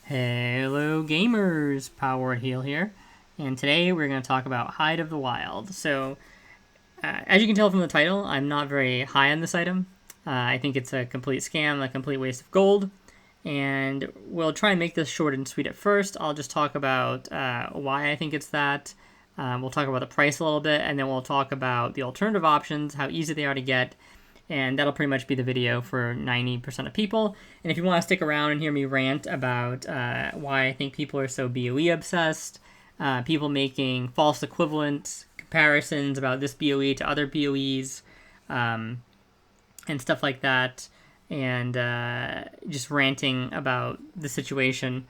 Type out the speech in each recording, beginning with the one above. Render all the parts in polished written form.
Hello gamers, Power Heal here, and today we're going to talk about Hide of the Wild. So, as you can tell from the title, I'm not very high on this item. I think it's a complete scam, a complete waste of gold, and we'll try and make this short and sweet at first. I'll just talk about why I think it's that. We'll talk about the price a little bit, and then we'll talk about the alternative options, how easy they are to get, and that'll pretty much be the video for 90% of people. And if you want to stick around and hear me rant about why I think people are so BOE obsessed, people making false equivalent comparisons about this BOE to other BOEs, and stuff like that, and just ranting about the situation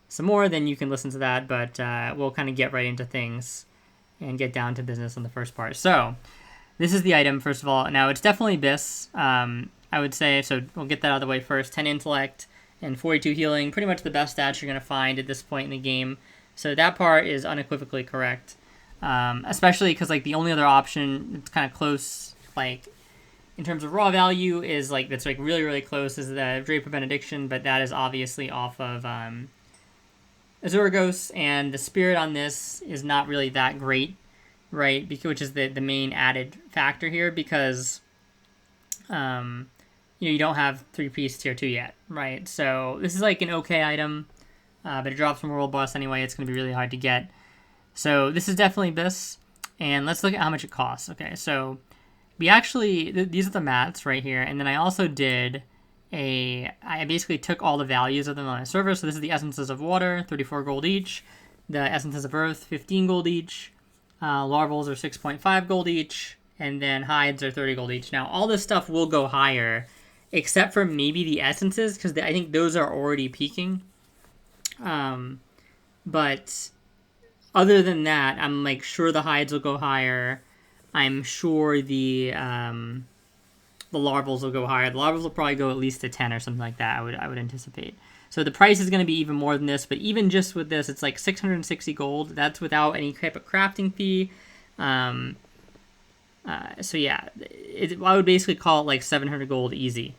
some more, then you can listen to that, but we'll kind of get right into things and get down to business on the first part. So, this is the item, first of all. Now, it's definitely Biss, I would say, so we'll get that out of the way first. 10 Intellect and 42 Healing, pretty much the best stats you're going to find at this point in the game. So that part is unequivocally correct, especially because, like, the only other option that's kind of close, like, in terms of raw value is, like, that's, like, really, really close is the Draper Benediction, but that is obviously off of Azuragos, and the Spirit on this is not really that great. Right, which is the main added factor here, because you don't have 3-piece tier 2 yet, right? So this is like an okay item, but it drops from World Boss anyway. It's going to be really hard to get. So this is definitely Biss, and let's look at how much it costs. Okay, so we actually, these are the mats right here, and then I also did I basically took all the values of them on my server. So this is the Essences of Water, 34 gold each. The Essences of Earth, 15 gold each. Larvals are 6.5 gold each, and then hides are 30 gold each. Now, all this stuff will go higher, except for maybe the essences, because I think those are already peaking. But other than that, I'm like sure the hides will go higher. I'm sure the larvals will go higher. The larvals will probably go at least to 10 or something like that. I would anticipate. So the price is going to be even more than this, but even just with this, it's like 660 gold. That's without any type of crafting fee. So yeah, I would basically call it like 700 gold easy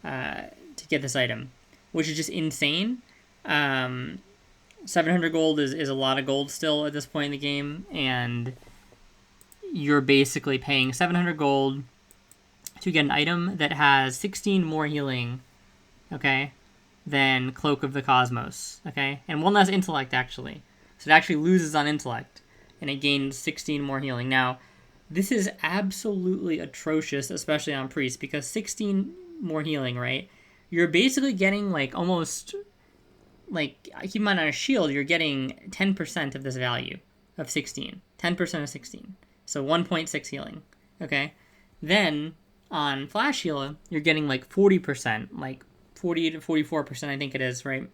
to get this item, which is just insane. 700 gold is a lot of gold still at this point in the game, and you're basically paying 700 gold to get an item that has 16 more healing, okay, than Cloak of the Cosmos, okay? And one less intellect, actually. So it actually loses on intellect, and it gains 16 more healing. Now, this is absolutely atrocious, especially on Priest, because 16 more healing, right? You're basically getting, like, almost, like, keep in mind on a shield, you're getting 10% of this value of 16. 10% of 16. So 1.6 healing, okay? Then, on Flash Heal, you're getting, like, 40%, like, 40 to 44%, I think it is, right,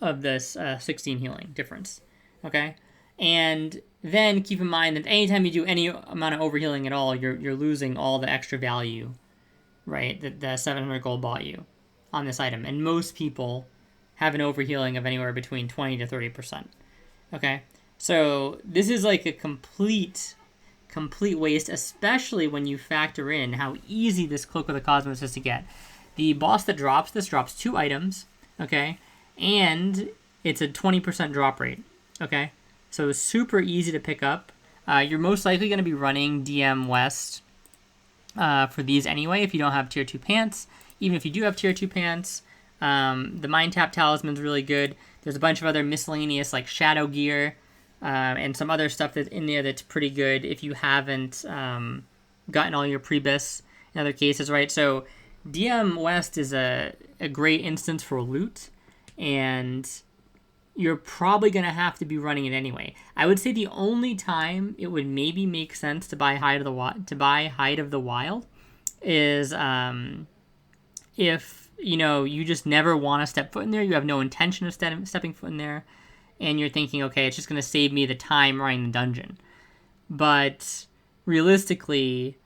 of this 16 healing difference, okay? And then keep in mind that anytime you do any amount of overhealing at all, you're losing all the extra value, right, that the 700 gold bought you on this item. And most people have an overhealing of anywhere between 20 to 30%, okay? So this is like a complete waste, especially when you factor in how easy this Cloak of the Cosmos is to get. The boss that drops this drops 2 items, okay? And it's a 20% drop rate, okay? So it's super easy to pick up. You're most likely going to be running DM West for these anyway if you don't have Tier 2 pants. Even if you do have Tier 2 pants, the Mind Tap Talisman's really good. There's a bunch of other miscellaneous like Shadow Gear and some other stuff that's in there that's pretty good if you haven't gotten all your pre-biss in other cases, right? So DM West is a great instance for loot, and you're probably going to have to be running it anyway. I would say the only time it would maybe make sense to buy Hide of the Wild is if, you just never want to step foot in there, you have no intention of stepping foot in there, and you're thinking, okay, it's just going to save me the time running the dungeon. But realistically,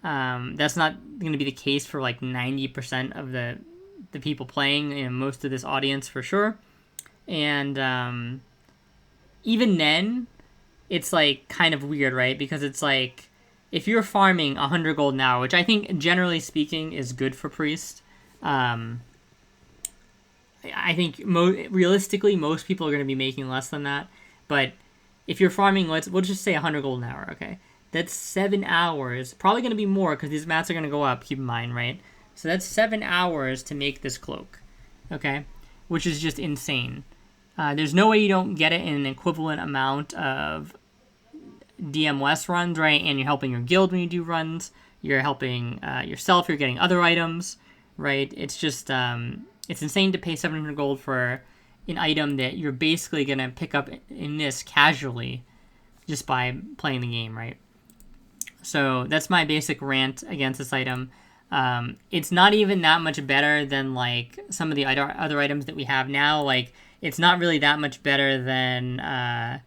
that's not going to be the case for like 90% of the people playing, and most of this audience for sure. And even then, it's like kind of weird, right? Because it's like if you're farming 100 gold now, which I think generally speaking is good for Priest, I think realistically, most people are going to be making less than that. But if you're farming, we'll just say 100 gold an hour, okay? That's 7 hours. Probably going to be more because these mats are going to go up, keep in mind, right? So that's 7 hours to make this cloak, okay? Which is just insane. There's no way you don't get it in an equivalent amount of DMLS runs, right? And you're helping your guild when you do runs. You're helping yourself. You're getting other items, right? It's just, it's insane to pay 700 gold for an item that you're basically going to pick up in this casually just by playing the game, right? So that's my basic rant against this item. It's not even that much better than like some of the other items that we have now. Like, it's not really that much better than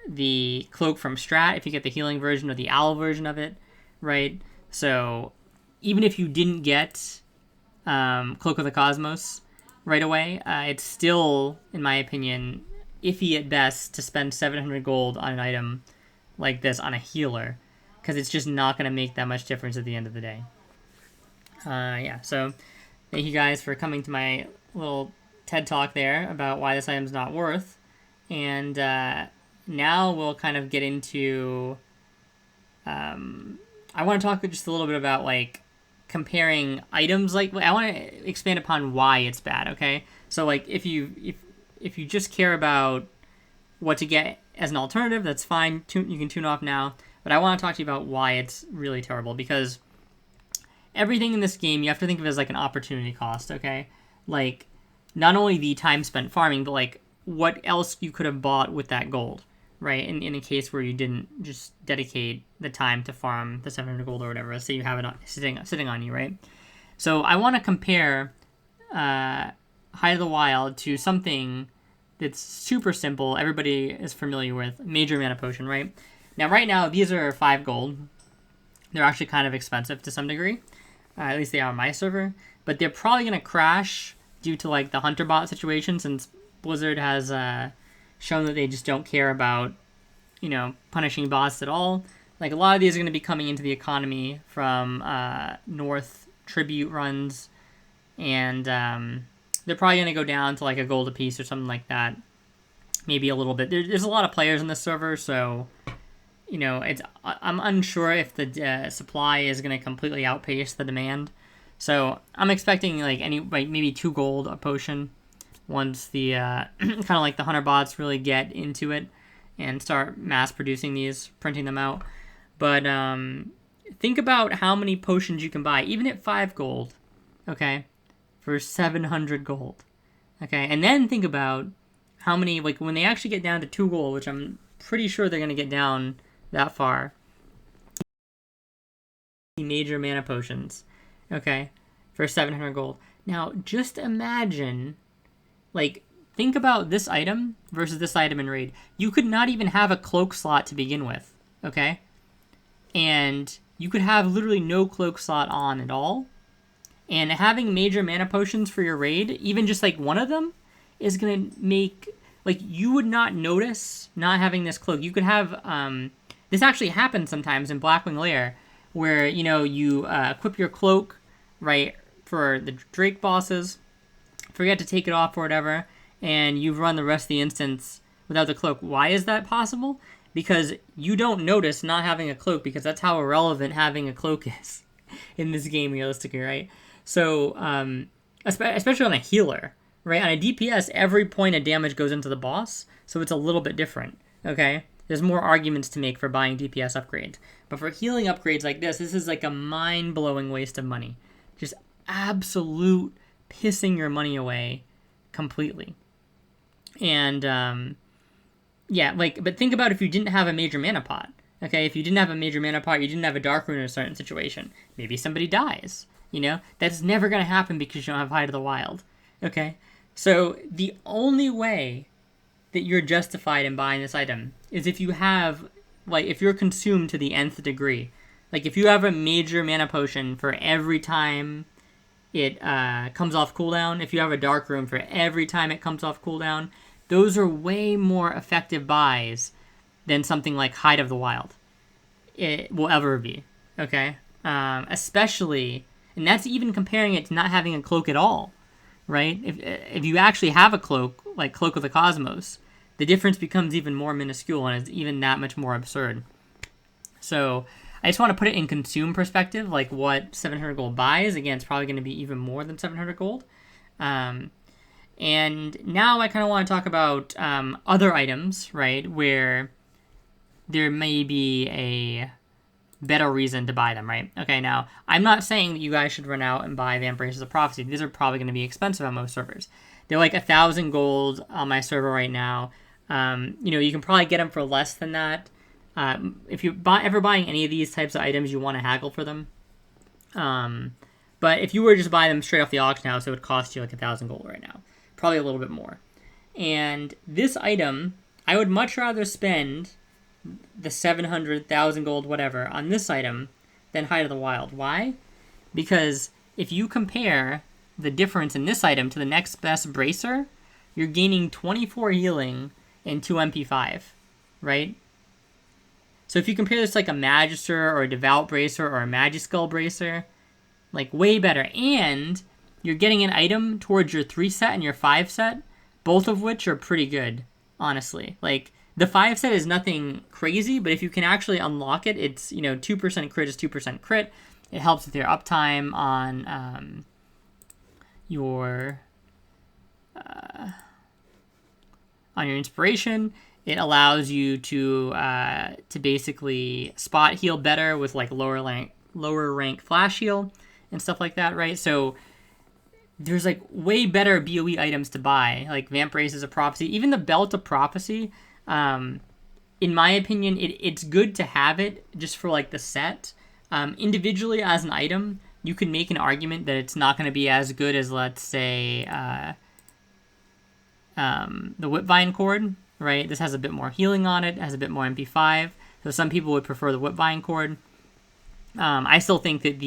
the cloak from Strat if you get the healing version or the owl version of it, right? So even if you didn't get Cloak of the Cosmos right away, it's still, in my opinion, iffy at best to spend 700 gold on an item like this on a healer, because it's just not going to make that much difference at the end of the day. Yeah, so thank you guys for coming to my little TED Talk there about why this item's not worth. And now we'll kind of get into... I want to talk just a little bit about, like, comparing items. Like, I want to expand upon why it's bad, okay? So, like, if you just care about what to get as an alternative, that's fine. You can tune off now. But I want to talk to you about why it's really terrible, because everything in this game you have to think of as like an opportunity cost, okay? Like, not only the time spent farming, but like what else you could have bought with that gold, right? In a case where you didn't just dedicate the time to farm the 700 gold or whatever. Let's say you have it sitting on you, right? So I want to compare Height of the Wild to something that's super simple, everybody is familiar with, Major Mana Potion, right? Now, right now, these are 5 gold. They're actually kind of expensive to some degree. At least they are on my server. But they're probably going to crash due to, like, the Hunter bot situation, since Blizzard has shown that they just don't care about, you know, punishing bots at all. Like, a lot of these are going to be coming into the economy from North Tribute runs. And they're probably going to go down to, like, a gold apiece or something like that. Maybe a little bit. There's a lot of players in this server, so... You know, I'm unsure if the supply is going to completely outpace the demand. So I'm expecting like maybe 2 gold a potion once the kind of like the Hunter bots really get into it and start mass producing these, printing them out. But think about how many potions you can buy, even at 5 gold, okay, for 700 gold, okay? And then think about how many, like when they actually get down to 2 gold, which I'm pretty sure they're going to get down that far. Major mana potions, okay, for 700 gold. Now, just imagine, like, think about this item versus this item in Raid. You could not even have a cloak slot to begin with, okay? And you could have literally no cloak slot on at all. And having major mana potions for your Raid, even just like one of them, is going to make, like, you would not notice not having this cloak. You could have, this actually happens sometimes in Blackwing Lair, where, you know, you equip your cloak, right, for the Drake bosses, forget to take it off or whatever, and you've run the rest of the instance without the cloak. Why is that possible? Because you don't notice not having a cloak, because that's how irrelevant having a cloak is in this game, realistically, right? So, especially on a healer, right? On a DPS, every point of damage goes into the boss, so it's a little bit different, okay? There's more arguments to make for buying DPS upgrades. But for healing upgrades like this is like a mind-blowing waste of money. Just absolute pissing your money away completely. And, yeah, like, but think about if you didn't have a major mana pot. Okay, if you didn't have a major mana pot, you didn't have a Dark Rune in a certain situation. Maybe somebody dies, you know? That's never going to happen because you don't have Height of the Wild. Okay? So the only way that you're justified in buying this item is if you have, like, if you're consumed to the nth degree. Like, if you have a major mana potion for every time it comes off cooldown, if you have a Dark Rune for every time it comes off cooldown, those are way more effective buys than something like Height of the Wild it will ever be, okay? Especially, and that's even comparing it to not having a cloak at all. right? If you actually have a cloak, like Cloak of the Cosmos, the difference becomes even more minuscule and it's even that much more absurd. So I just want to put it in consume perspective, like what 700 gold buys. Again, it's probably going to be even more than 700 gold. And now I kind of want to talk about other items, right, where there may be a better reason to buy them, right? Okay, now, I'm not saying that you guys should run out and buy Vamp Braces of Prophecy. These are probably going to be expensive on most servers. They're like 1,000 gold on my server right now. You can probably get them for less than that. If you're ever buying any of these types of items, you want to haggle for them. But if you were to just buy them straight off the auction house, it would cost you like 1,000 gold right now. Probably a little bit more. And this item, I would much rather spend the 700,000 gold, whatever, on this item than Height of the Wild. Why? Because if you compare the difference in this item to the next best Bracer, you're gaining 24 healing and 2 MP5, right? So if you compare this to like a Magister or a Devout Bracer or a Magiskull Bracer, like way better. And you're getting an item towards your 3 set and your 5 set, both of which are pretty good, honestly. Like, the 5 set is nothing crazy, but if you can actually unlock it, it's, 2% crit is 2% crit. It helps with your uptime on your inspiration. It allows you to basically spot heal better with like lower rank flash heal and stuff like that, right? So there's like way better BOE items to buy, like Vamp Braces of Prophecy, even the Belt of Prophecy. In my opinion, it's good to have it just for like the set. Individually as an item, you could make an argument that it's not going to be as good as, let's say, the Whipvine Cord, right? This has a bit more healing on it, has a bit more MP5, so some people would prefer the Whipvine Cord. I still think that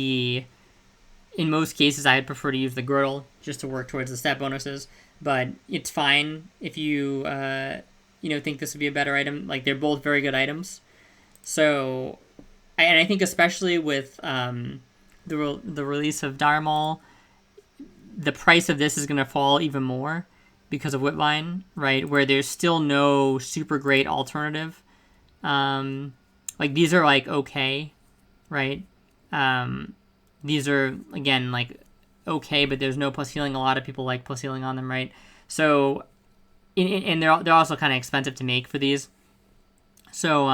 in most cases, I'd prefer to use the Girdle just to work towards the stat bonuses, but it's fine if you think this would be a better item. Like, they're both very good items. So, and I think especially with the release of Darmal, the price of this is going to fall even more because of Whipvine, right? Where there's still no super great alternative. Like, these are like okay, right? These are, again, like okay, but there's no plus healing. A lot of people like plus healing on them, right? So, and they're also kind of expensive to make for these. So,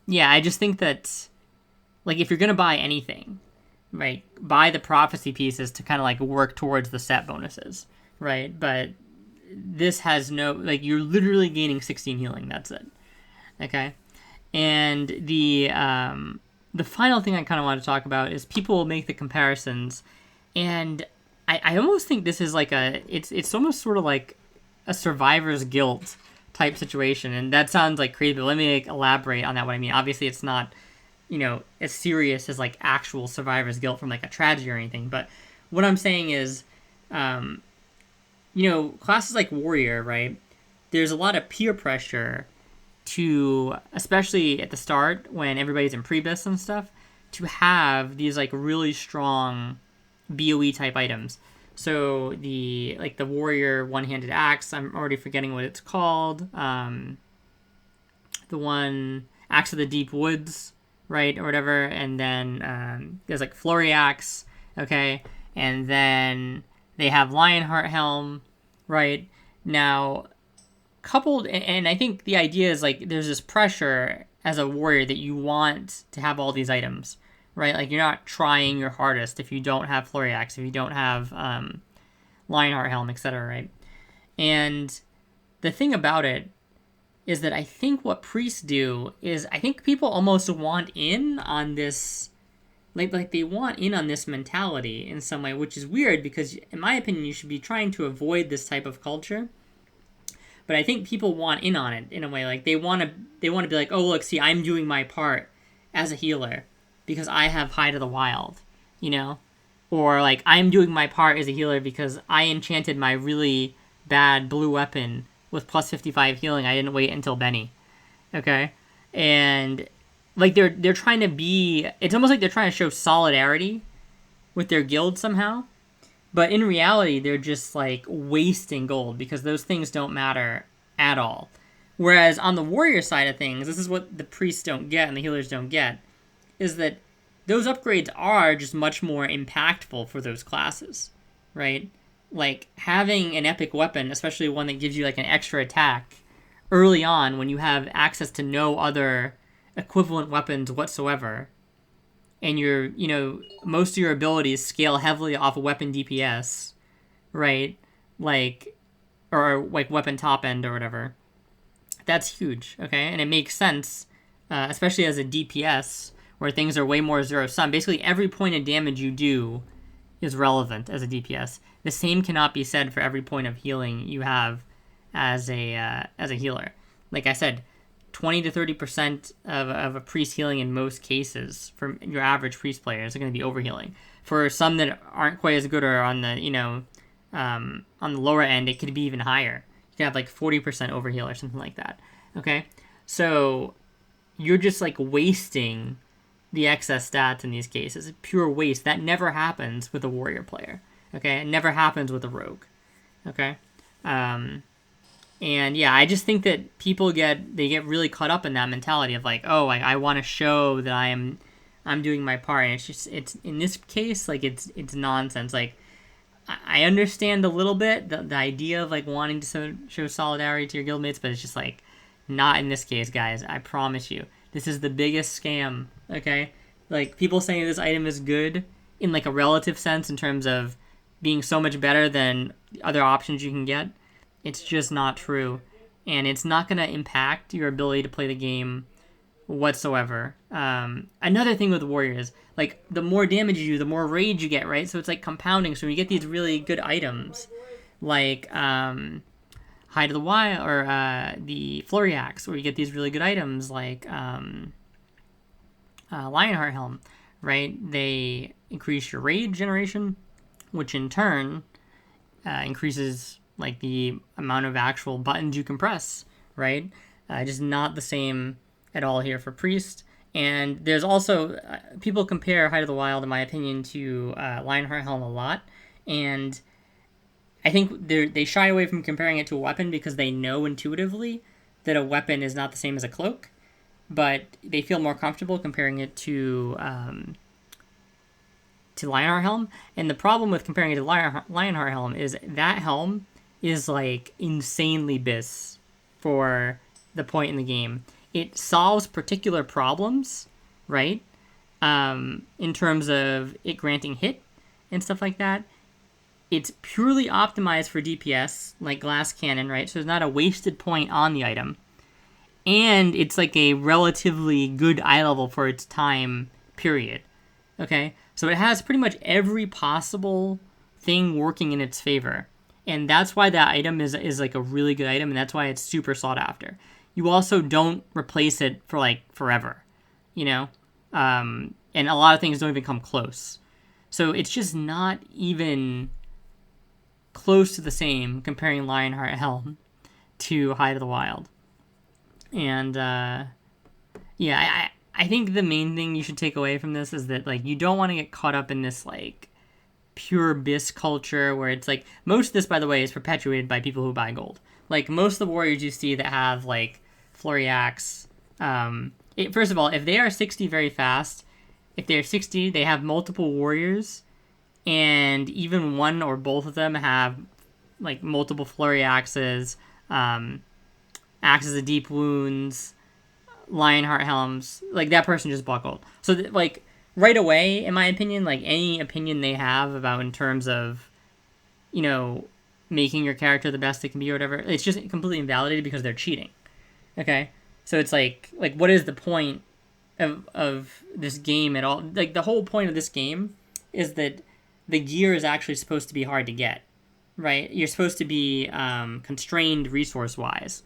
yeah, I just think that, like, if you're going to buy anything, right, buy the prophecy pieces to kind of, like, work towards the set bonuses, right? But this has no, like, you're literally gaining 16 healing, that's it, okay? And the final thing I kind of want to talk about is people make the comparisons, and I almost think this is like it's almost sort of like a survivor's guilt type situation, and that sounds like crazy, but let me elaborate on that, what I mean. Obviously, it's not, as serious as like actual survivor's guilt from like a tragedy or anything, but what I'm saying is, classes like Warrior, right, there's a lot of peer pressure to, especially at the start when everybody's in Prebis and stuff, to have these like really strong BOE type items. So the Warrior one-handed axe, I'm already forgetting what it's called. The one Axe of the Deep Woods, right, or whatever. And then there's like Flurry Axe, okay. And then they have Lionheart Helm, right. Now, coupled, and I think the idea is like there's this pressure as a warrior that you want to have all these items, right? Like, you're not trying your hardest if you don't have Flurry Axe, if you don't have Lionheart Helm, etc., right? And the thing about it is that I think what priests do is, I think people almost want in on this, like they want in on this mentality in some way, which is weird because, in my opinion, you should be trying to avoid this type of culture. But I think people want in on it in a way. Like, they want to be like, oh, look, see, I'm doing my part as a healer because I have Hide of the Wild, Or, like, I'm doing my part as a healer because I enchanted my really bad blue weapon with plus 55 healing. I didn't wait until Benny. Okay? And, like, they're trying to be... It's almost like they're trying to show solidarity with their guild somehow. But in reality, they're just like wasting gold because those things don't matter at all. Whereas on the warrior side of things, this is what the priests don't get and the healers don't get, is that those upgrades are just much more impactful for those classes, right? Like having an epic weapon, especially one that gives you like an extra attack early on when you have access to no other equivalent weapons whatsoever, and most of your abilities scale heavily off of weapon DPS, right? Like, or like weapon top end or whatever. That's huge, okay? And it makes sense, especially as a DPS, where things are way more zero sum. Basically, every point of damage you do is relevant as a DPS. The same cannot be said for every point of healing you have as a healer. Like I said, 20 to 30% of a priest healing in most cases for your average priest players are going to be overhealing. For some that aren't quite as good or on the on the lower end, it could be even higher. You can have like 40% overheal or something like that. Okay, so you're just like wasting the excess stats in these cases. Pure waste. That never happens with a warrior player. Okay, it never happens with a rogue. Okay. And yeah, I just think that people get really caught up in that mentality of like, oh, I want to show that I'm doing my part, and it's in this case like it's nonsense. Like I understand a little bit the idea of like wanting to show solidarity to your guildmates, but it's just like not in this case, guys. I promise you, this is the biggest scam. Okay, like people saying this item is good in like a relative sense in terms of being so much better than other options you can get. It's just not true, and it's not going to impact your ability to play the game whatsoever. Another thing with warriors, like the more damage you do, the more rage you get, right? So it's like compounding. So you get these really good items, like Hide of the Wild or the Flurry Axe, where you get these really good items like Lionheart Helm, right? They increase your rage generation, which in turn increases like the amount of actual buttons you can press, right? Just not the same at all here for Priest. And there's also, people compare Hide of the Wild, in my opinion, to Lionheart Helm a lot. And I think they shy away from comparing it to a weapon because they know intuitively that a weapon is not the same as a cloak. But they feel more comfortable comparing it to Lionheart Helm. And the problem with comparing it to Lionheart Helm is that helm is like insanely bis for the point in the game. It solves particular problems, right? In terms of it granting hit and stuff like that. It's purely optimized for DPS, like Glass Cannon, right? So there's not a wasted point on the item. And it's like a relatively good eye level for its time period. Okay? So it has pretty much every possible thing working in its favor. And that's why that item is like a really good item, and that's why it's super sought after. You also don't replace it for like forever, and a lot of things don't even come close. So it's just not even close to the same comparing Lionheart Helm to Hide of the Wild. And yeah, I think the main thing you should take away from this is that like you don't want to get caught up in this like pure bis culture where it's like most of this, by the way, is perpetuated by people who buy gold. Like most of the warriors you see that have like Flurry Axe, first of all, if they are 60 very fast, if they're 60, they have multiple warriors, and even one or both of them have like multiple Flurry Axes, Axes of Deep Wounds, Lionheart Helms, like that person just bought gold. So like right away, in my opinion, like any opinion they have about in terms of, making your character the best it can be or whatever, it's just completely invalidated because they're cheating. Okay? So it's like what is the point of this game at all? Like the whole point of this game is that the gear is actually supposed to be hard to get, right? You're supposed to be constrained resource-wise.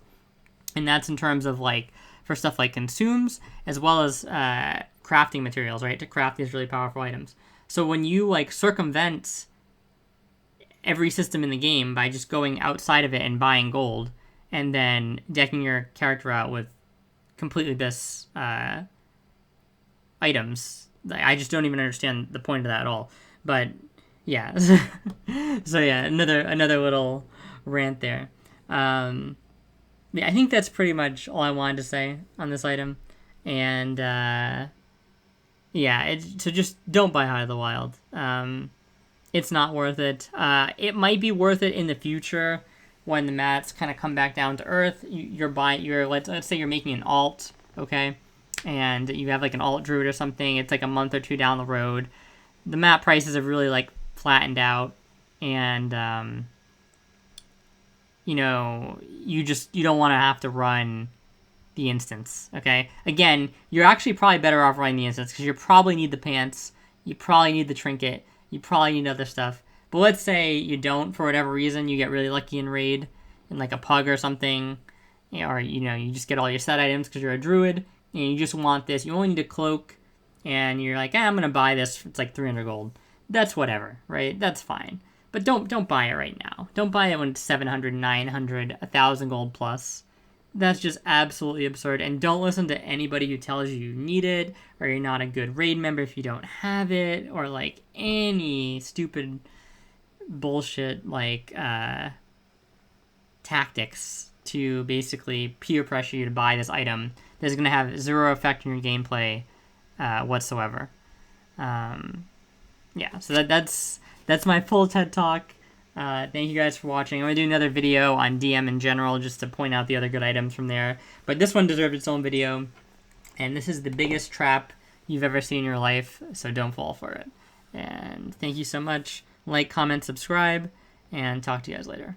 And that's in terms of like, for stuff like consumes, as well as crafting materials, right, to craft these really powerful items. So when you like circumvent every system in the game by just going outside of it and buying gold and then decking your character out with completely bis items, I just don't even understand the point of that at all. But yeah. So yeah, another little rant there. Yeah, I think that's pretty much all I wanted to say on this item. And yeah, so just don't buy High of the Wild. It's not worth it. It might be worth it in the future when the mats kind of come back down to earth. Let's say you're making an alt, okay, and you have like an alt druid or something. It's like a month or two down the road. The mat prices have really like flattened out, and you don't want to have to run the instance. Okay, again, you're actually probably better off running the instance because you probably need the pants, you probably need the trinket, you probably need other stuff. But let's say you don't, for whatever reason, you get really lucky in raid, in like a pug or something, or you just get all your set items because you're a druid and you just want this. You only need a cloak, and you're like, I'm gonna buy this. It's like 300 gold. That's whatever, right? That's fine. But don't buy it right now. Don't buy it when it's 700, 900, 1,000 gold plus. That's just absolutely absurd. And don't listen to anybody who tells you need it, or you're not a good raid member if you don't have it, or like any stupid bullshit like tactics to basically peer pressure you to buy this item that's going to have zero effect on your gameplay whatsoever. Yeah, so that's my full TED Talk. Thank you guys for watching. I'm going to do another video on DM in general just to point out the other good items from there. But this one deserved its own video. And this is the biggest trap you've ever seen in your life, so don't fall for it. And thank you so much. Like, comment, subscribe, and talk to you guys later.